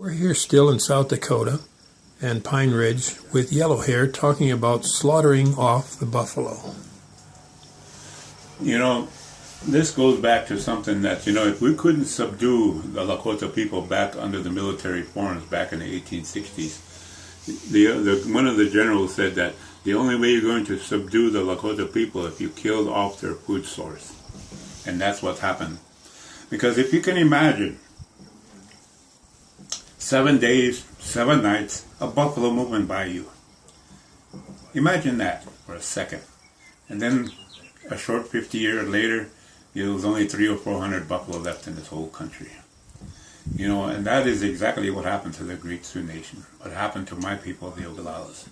We're here still in South Dakota and Pine Ridge with Yellow Hair talking about slaughtering off the buffalo. You know, this goes back to something that, if we couldn't subdue the Lakota people back under the military forms back in the 1860s, one of the generals said that the only way you're going to subdue the Lakota people if you killed off their food source. And that's what happened. Because if you can imagine, 7 days, 7 nights, a buffalo moving by you. Imagine that for a second. And then a short 50 years later, there was only 300 or 400 buffalo left in this whole country. And that is exactly what happened to the Great Sioux Nation. What happened to my people, the Oglala's.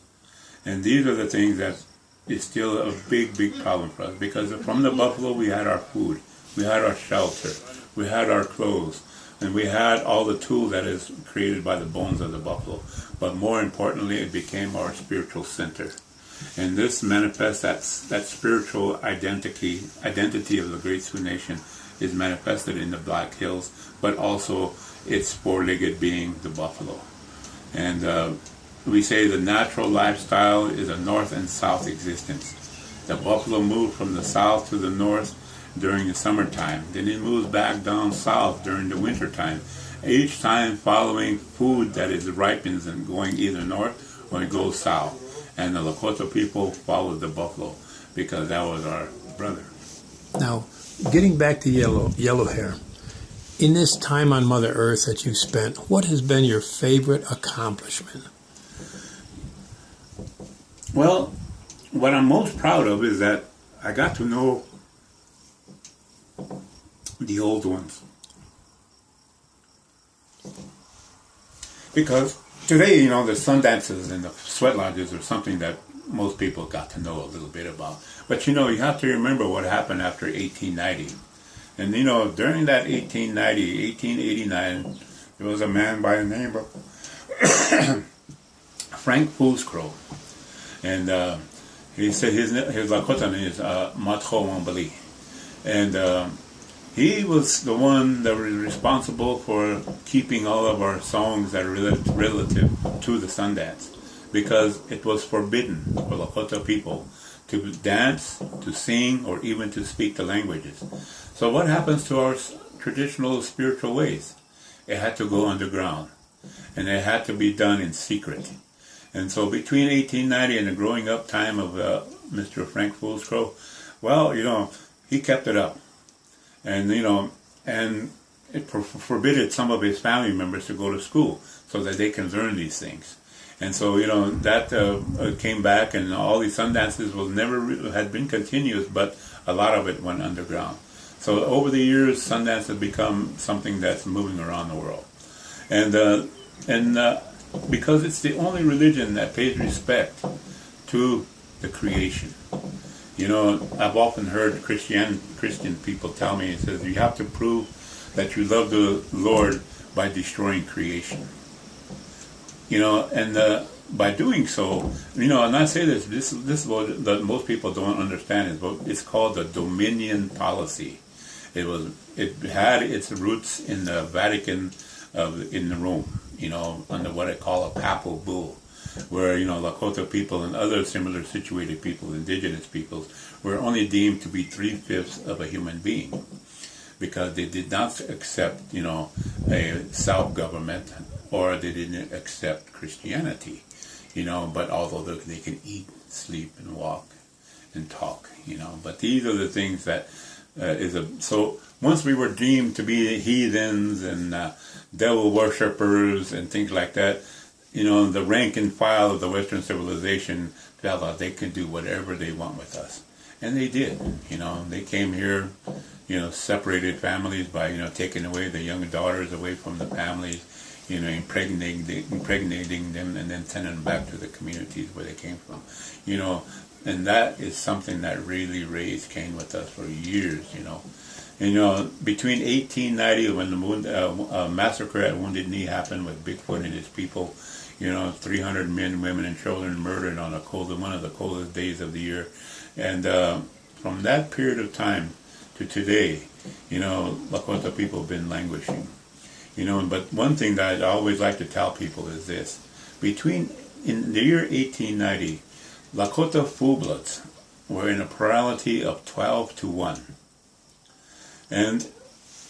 And these are the things that is still a big, big problem for us. Because from the buffalo, we had our food. We had our shelter. We had our clothes. And we had all the tools that is created by the bones of the buffalo. But more importantly, it became our spiritual center. And this manifests that spiritual identity of the Great Sioux Nation is manifested in the Black Hills, but also its four-legged being, the buffalo. And we say the natural lifestyle is a north and south existence. The buffalo moved from the south to the north during the summertime. Then it moves back down south during the wintertime. Each time following food that is ripens and going either north or it goes south. And the Lakota people followed the buffalo because that was our brother. Now, getting back to Yellow Hair, in this time on Mother Earth that you've spent, what has been your favorite accomplishment? Well, what I'm most proud of is that I got to know the old ones. Because today, the sun dances and the sweat lodges are something that most people got to know a little bit about. But you have to remember what happened after 1890. And during that 1889, there was a man by the name of Frank Foolscrow. And he said his Lakota name is Matho Wambali. And he was the one that was responsible for keeping all of our songs that are relative to the Sundance, because it was forbidden for Lakota people to dance, to sing, or even to speak the languages. So what happens to our traditional spiritual ways? It had to go underground, and it had to be done in secret. And so between 1890 and the growing up time of Mr. Frank Foolscrow, well, he kept it up. And, and it forbidden some of his family members to go to school so that they can learn these things. And so, that came back, and all these sun dances had been continuous, but a lot of it went underground. So over the years, Sundance has become something that's moving around the world. And because it's the only religion that pays respect to the creation. I've often heard Christian people tell me, it says, you have to prove that you love the Lord by destroying creation. And by doing so, and I say this is what that most people don't understand, it's called the Dominion policy. It had its roots in the Vatican in Rome, under what I call a papal bull, where Lakota people and other similar situated people, indigenous peoples, were only deemed to be 3/5 of a human being, because they did not accept a self-government, or they didn't accept Christianity, but although they can eat, sleep, and walk and talk, but these are the things that so once we were deemed to be heathens and devil worshippers and things like that, the rank and file of the Western civilization felt that they could do whatever they want with us. And they did. They came here, separated families by, taking away the young daughters away from the families, impregnating them and then sending them back to the communities where they came from. And that is something that really raised Cain with us for years, And, between 1890, when the massacre at Wounded Knee happened with Bigfoot and his people, 300 men, women, and children murdered on one of the coldest days of the year. And from that period of time to today, Lakota people have been languishing. But one thing that I always like to tell people is this. In the year 1890, Lakota full-bloods were in a plurality of 12 to 1. And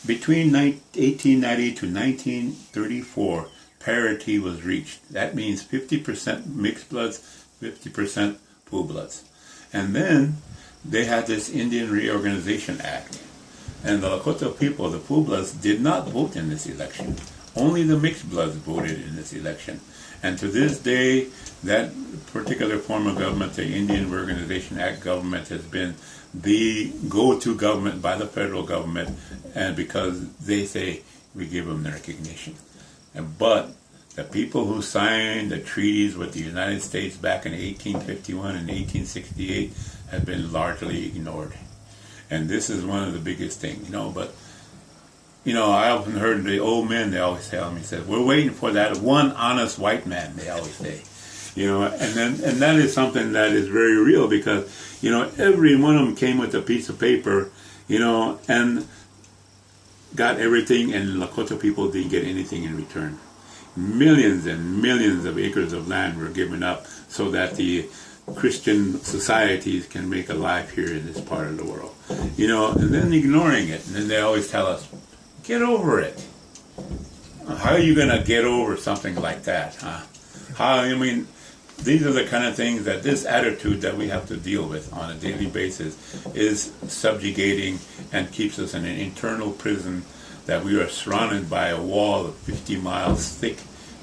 between 1890 to 1934, parity was reached. That means 50% mixed bloods, 50% full-bloods. And then they had this Indian Reorganization Act. And the Lakota people, the full-bloods, did not vote in this election. Only the mixed bloods voted in this election. And to this day, that particular form of government, the Indian Reorganization Act government, has been the go-to government by the federal government, and because they say we give them the recognition. But the people who signed the treaties with the United States back in 1851 and 1868 have been largely ignored. And this is one of the biggest things, But, I often heard the old men, they always tell me, we're waiting for that one honest white man, they always say. And that is something that is very real because, every one of them came with a piece of paper, and got everything, and Lakota people didn't get anything in return. Millions and millions of acres of land were given up so that the Christian societies can make a life here in this part of the world. And then ignoring it. And then they always tell us, get over it. How are you going to get over something like that? These are the kind of things that this attitude that we have to deal with on a daily basis is subjugating and keeps us in an internal prison that we are surrounded by a wall of 50 miles thick.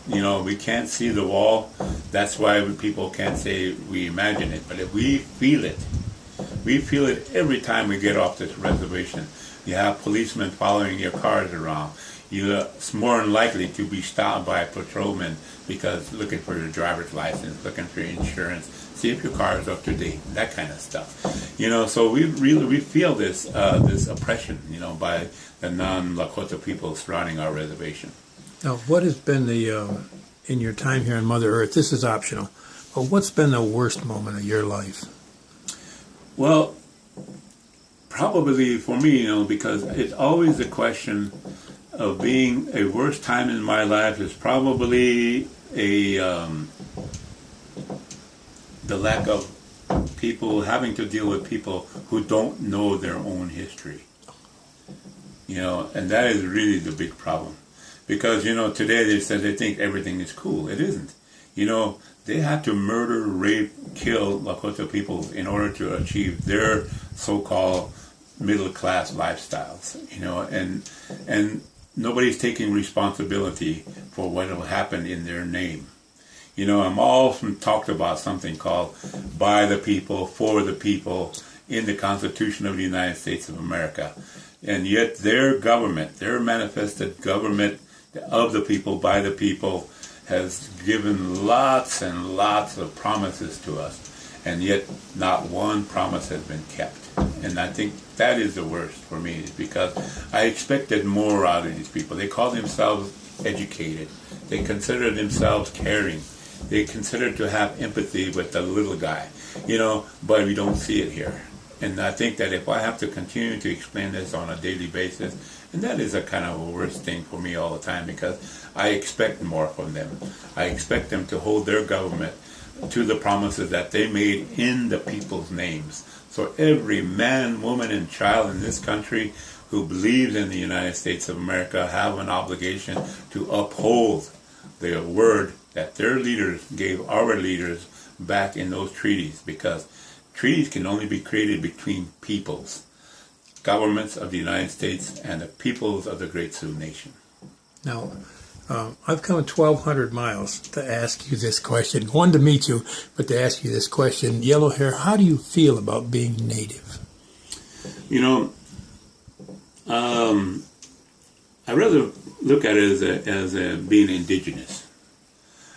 We can't see the wall. That's why people can't say we imagine it. But if we feel it every time we get off this reservation. You have policemen following your cars around. You're more than likely to be stopped by a patrolman because looking for your driver's license, looking for your insurance, see if your car is up to date, that kind of stuff. So we feel this oppression, by the non-Lakota people surrounding our reservation. Now, what has been in your time here on Mother Earth, this is optional, but what's been the worst moment of your life? Well, probably for me, because it's always a question of being a worst time in my life is probably the lack of people having to deal with people who don't know their own history. And that is really the big problem. Because, today they said they think everything is cool. It isn't. They had to murder, rape, kill Lakota people in order to achieve their so-called middle-class lifestyles, and nobody's taking responsibility for what will happen in their name. I'm often talked about something called by the people, for the people, in the Constitution of the United States of America. And yet their government, their manifested government of the people, by the people, has given lots and lots of promises to us. And yet not one promise has been kept. And I think that is the worst for me, because I expected more out of these people. They call themselves educated. They consider themselves caring. They consider to have empathy with the little guy, but we don't see it here. And I think that if I have to continue to explain this on a daily basis, and that is a kind of a worst thing for me all the time, because I expect more from them. I expect them to hold their government to the promises that they made in the people's names. So every man, woman, and child in this country who believes in the United States of America have an obligation to uphold the word that their leaders gave our leaders back in those treaties, because treaties can only be created between peoples, governments of the United States and the peoples of the Great Sioux Nation. Now, I've come 1,200 miles to ask you this question. One, to meet you, but to ask you this question. Yellow Hair, how do you feel about being Native? I rather look at it as being indigenous.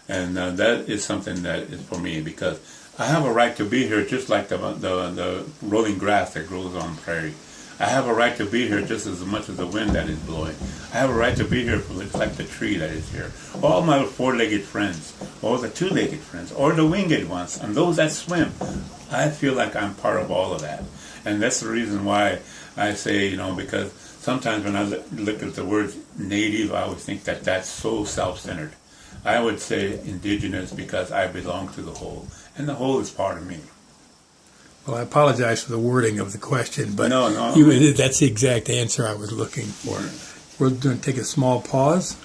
And that is something that is for me, because I have a right to be here just like the rolling grass that grows on the prairie. I have a right to be here just as much as the wind that is blowing. I have a right to be here just like the tree that is here. All my four-legged friends, or the two-legged friends, or the winged ones, and those that swim. I feel like I'm part of all of that. And that's the reason why I say, because sometimes when I look at the word native, I always think that that's so self-centered. I would say indigenous because I belong to the whole, and the whole is part of me. Well, I apologize for the wording of the question, but No. that's the exact answer I was looking for. We're going to take a small pause.